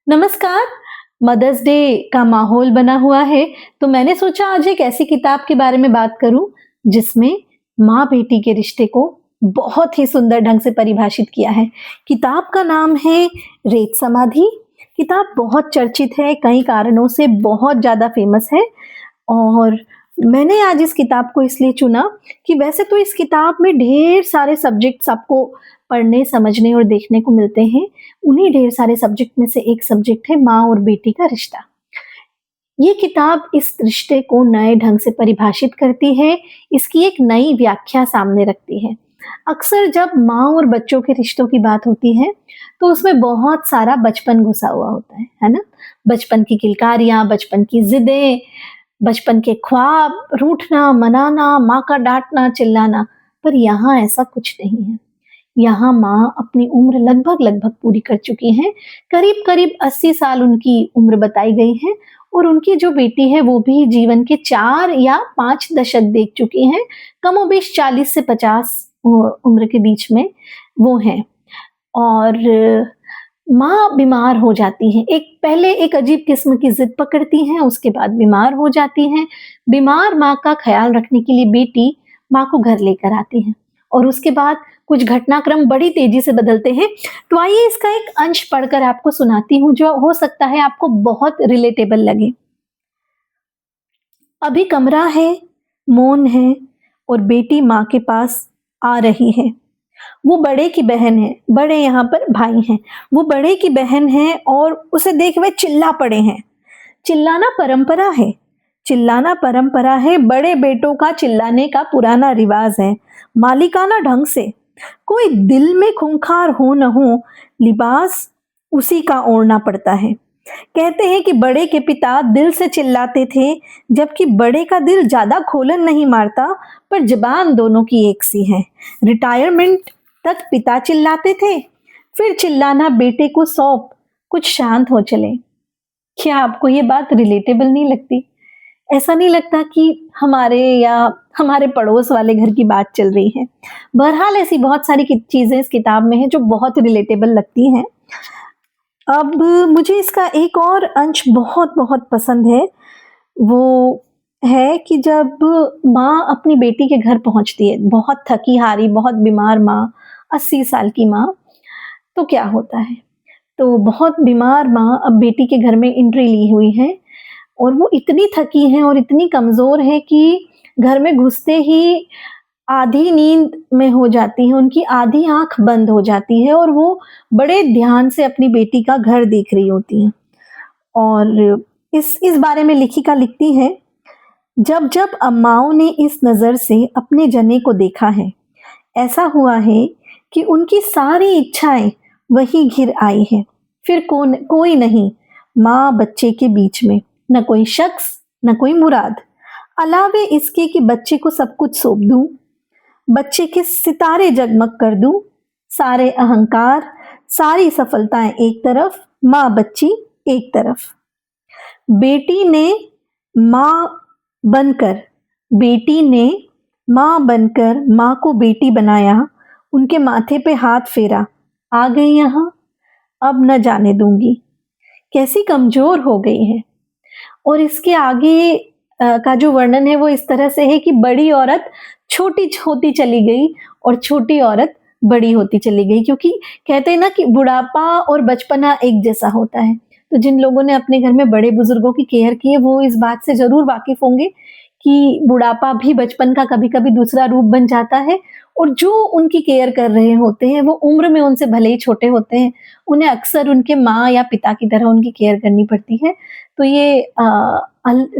नमस्कार। Mother's day का माहौल बना हुआ है, तो मैंने सोचा आज एक ऐसी किताब के बारे में बात करूं जिसमें माँ-बेटी के रिश्ते को बहुत ही सुंदर ढंग से परिभाषित किया है। किताब का नाम है रेत समाधि। किताब बहुत चर्चित है, कई कारणों से बहुत ज़्यादा फेमस है और मैंने आज इस किताब को इसलिए चुना कि वैसे तो इस किताब में ढेर सारे सब्जेक्ट्स आपको पढ़ने, समझने और देखने को मिलते हैं। उन्हीं ढेर सारे सब्जेक्ट में से एक सब्जेक्ट है माँ और बेटी का रिश्ता। ये किताब इस रिश्ते को नए ढंग से परिभाषित करती है, इसकी एक नई व्याख्या सामने रखती है। अक्सर जब माँ और बच्चों के रिश्तों की बात होती है, तो उसमें बहुत सारा बचपन घुसा हुआ होता है ना? बचपन की किलकारियाँ, बचपन की ज़िदें, बचपन के ख्वाब, रूठना, मनाना, माँ का डाँटना, चिल्लाना, पर यहाँ ऐसा कुछ नहीं है। यहाँ माँ अपनी उम्र लगभग-लगभग पूरी कर चुकी हैं। करीब-करीब 80 साल उनकी उम्र बताई गई है और उनकी जो बेटी है वो भी जीवन के 4 या 5 दशक देख चुकी हैं। कमोबेश 40 से 50 उम्र के बीच में वो हैं और माँ बीमार हो जाती हैं। पहले एक अजीब किस्म की ज़िद पकड़ती हैं, उसके बाद बीमार हो जाती हैं। बीमार माँ का ख़्याल रखने के लिए बेटी माँ को घर लेकर आती है और उसके बाद कुछ घटनाक्रम बड़ी तेज़ी से बदलते हैं। तो आइए इसका एक अंश पढ़कर आपको सुनाती हूँ, जो हो सकता है आपको बहुत रिलेटेबल लगे। अभी कमरा है, मौन है और बेटी माँ के पास आ रही है। वो बड़े की बहन है, बड़े यहाँ पर भाई हैं। वो बड़े की बहन है और उसे देख वे चिल्ला पड़े हैं। चिल्लाना परंपरा है, चिल्लाना परंपरा है, बड़े बेटों का चिल्लाने का पुराना रिवाज है, मालिकाना ढंग से। कोई दिल में खूंखार हो न हो, लिबास उसी का ओढ़ना पड़ता है। कहते हैं कि बड़े के पिता दिल से चिल्लाते थे, जबकि बड़े का दिल ज्यादा खोलन नहीं मारता, पर जबान दोनों की एक सी है। रिटायरमेंट तक पिता चिल्लाते थे, फिर चिल्लाना बेटे को सौंप कुछ शांत हो चले। क्या आपको ये बात रिलेटेबल नहीं लगती? ऐसा नहीं लगता कि हमारे या हमारे पड़ोस वाले घर की बात चल रही है? बहरहाल ऐसी बहुत सारी चीज़ें इस किताब में हैं जो बहुत रिलेटेबल लगती हैं। अब मुझे इसका एक और अंश बहुत-बहुत पसंद है, वो है कि जब माँ अपनी बेटी के घर पहुँचती है, बहुत थकी-हारी, बहुत बीमार माँ, 80 साल की माँ, तो क्या होता है? तो बहुत बीमार माँ अब बेटी के घर में एंट्री ली हुई है और वो इतनी थकी हैं और इतनी कमज़ोर हैं कि घर में घुसते ही आधी नींद में हो जाती हैं, उनकी आधी आँख बंद हो जाती है और वो बड़े ध्यान से अपनी बेटी का घर देख रही होती हैं। और इस बारे में लेखिका लिखती है, जब-जब अम्माओं ने इस नज़र से अपने जने को देखा है, ऐसा हुआ है कि उनकी सारी इच्छाएँ वहीं घिर आई हैं। फिर कोई नहीं, माँ बच्चे के बीच में, न कोई शख्स, न कोई मुराद। अलावे इसके कि बच्चे को सब कुछ सौंप दूँ, बच्चे के सितारे जगमग कर दूँ, सारे अहंकार, सारी सफलताएँ एक तरफ, माँ बच्ची एक तरफ। बेटी ने माँ बनकर बेटी ने माँ बनकर माँ को बेटी बनाया, उनके माथे पे हाथ फेरा, आ गई यहाँ, अब न जाने दूँगी। कैसी कमज़ोर हो गई है। और इसके आगे का जो वर्णन है वो इस तरह से है कि बड़ी औरत छोटी होती चली गई और छोटी औरत बड़ी होती चली गई, क्योंकि कहते हैं ना कि बुढ़ापा और बचपना एक जैसा होता है। तो जिन लोगों ने अपने घर में बड़े बुजुर्गों की केयर की है वो इस बात से ज़रूर वाकिफ़ होंगे कि बुढ़ापा भी बचपन का कभी-कभी दूसरा रूप बन जाता है और जो उनकी केयर कर रहे होते हैं वो उम्र में उनसे भले ही छोटे होते हैं, उन्हें अक्सर उनके माँ या पिता की तरह उनकी केयर करनी पड़ती है। तो ये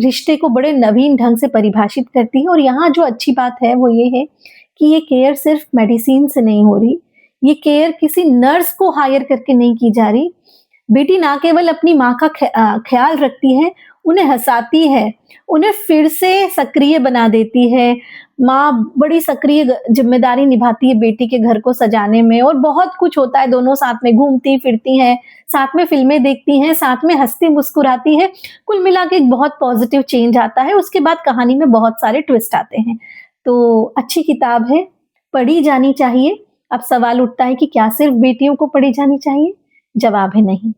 रिश्ते को बड़े नवीन ढंग से परिभाषित करती है और यहाँ जो अच्छी बात है वो ये है कि ये केयर सिर्फ मेडिसिन से नहीं हो रही, ये केयर किसी नर्स को हायर करके नहीं की जा रही। बेटी ना केवल अपनी माँ का ख्याल रखती है, उन्हें हँसाती है, उन्हें फिर से सक्रिय बना देती है। माँ बड़ी सक्रिय ज़िम्मेदारी निभाती है बेटी के घर को सजाने में और बहुत कुछ होता है, दोनों साथ में घूमती-फिरती हैं, साथ में फ़िल्में देखती हैं, साथ में हँसती-मुस्कुराती हैं। कुल मिला के एक बहुत पॉज़िटिव चेंज आता है, उसके बाद कहानी में बहुत सारे ट्विस्ट आते हैं। तो अच्छी किताब है, पढ़ी जानी चाहिए। अब सवाल उठता है कि क्या सिर्फ़ बेटियों को पढ़ी जानी चाहिए? जवाब है नहीं।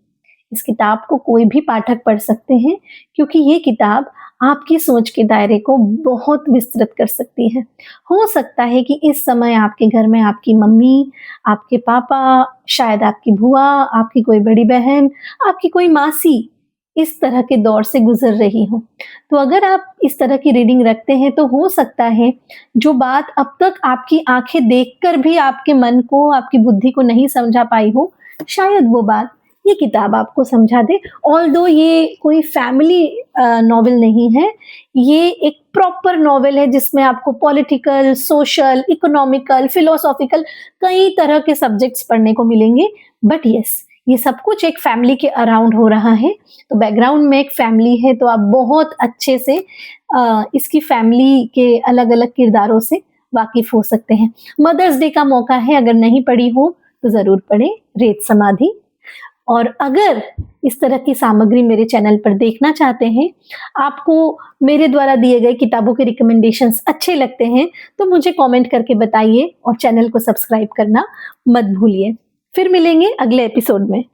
इस किताब को कोई भी पाठक पढ़ सकते हैं क्योंकि ये किताब आपकी सोच के दायरे को बहुत विस्तृत कर सकती है। हो सकता है कि इस समय आपके घर में आपकी मम्मी, आपके पापा, शायद आपकी बुआ, आपकी कोई बड़ी बहन, आपकी कोई मासी इस तरह के दौर से गुज़र रही हो। तो अगर आप इस तरह की रीडिंग रखते हैं तो हो सकता है जो बात अब तक आपकी आँखें देखकर भी आपके मन को, आपकी बुद्धि को नहीं समझा पाई हो, शायद वो बात ये किताब आपको समझा दे। ऑल्दो ये कोई फैमिली नॉवेल नहीं है, ये एक प्रॉपर नॉवेल है जिसमें आपको पॉलिटिकल, सोशल, इकोनॉमिकल, फिलोसॉफिकल कई तरह के सब्जेक्ट्स पढ़ने को मिलेंगे। बट येस, ये सब कुछ एक फैमिली के अराउंड हो रहा है, तो बैकग्राउंड में एक फैमिली है तो आप बहुत अच्छे से इसकी फैमिली के अलग-अलग किरदारों से वाकिफ़ हो सकते हैं। मदर्स डे का मौका है, अगर नहीं पढ़ी हो तो ज़रूर पढ़ें रेत समाधि। और अगर इस तरह की सामग्री मेरे चैनल पर देखना चाहते हैं, आपको मेरे द्वारा दिए गए किताबों के रिकमेंडेशंस अच्छे लगते हैं, तो मुझे कमेंट करके बताइए और चैनल को सब्सक्राइब करना मत भूलिए। फिर मिलेंगे अगले एपिसोड में।